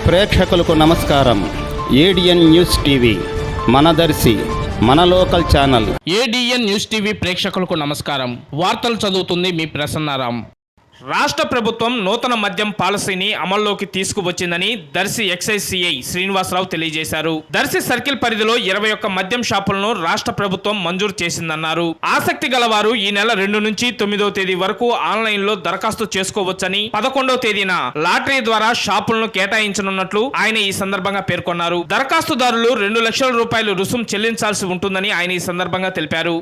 ప్రేక్షకులకు నమస్కారం. ADN news TV మన దర్శి మన local channel. ADN news TV ప్రేక్షకులకు నమస్కారం. వార్తలు చదువుతుంది మీ ప్రసన్నారాం. రాష్ట్ర ప్రభుత్వం నూతన మద్యం పాలసీని అమల్లోకి తీసుకువచ్చిందని దర్శి ఎక్సైజ్ సిఐ శ్రీనివాసరావు తెలియజేశారు. దర్శి సర్కిల్ పరిధిలో 21 మద్యం షాపులను రాష్ట్ర ప్రభుత్వం మంజూరు చేసిందన్నారు. ఆసక్తి గలవారు ఈ నెల 2 నుంచి 9వ తేదీ వరకు ఆన్లైన్ లో దరఖాస్తు చేసుకోవచ్చని, 11వ తేదీన లాటరీ ద్వారా షాపులను కేటాయించనున్నట్లు ఆయన ఈ సందర్భంగా పేర్కొన్నారు. దరఖాస్తుదారులు 2 లక్షల రూపాయలు రుసుం చెల్లించాల్సి ఉంటుందని ఆయన ఈ సందర్భంగా తెలిపారు.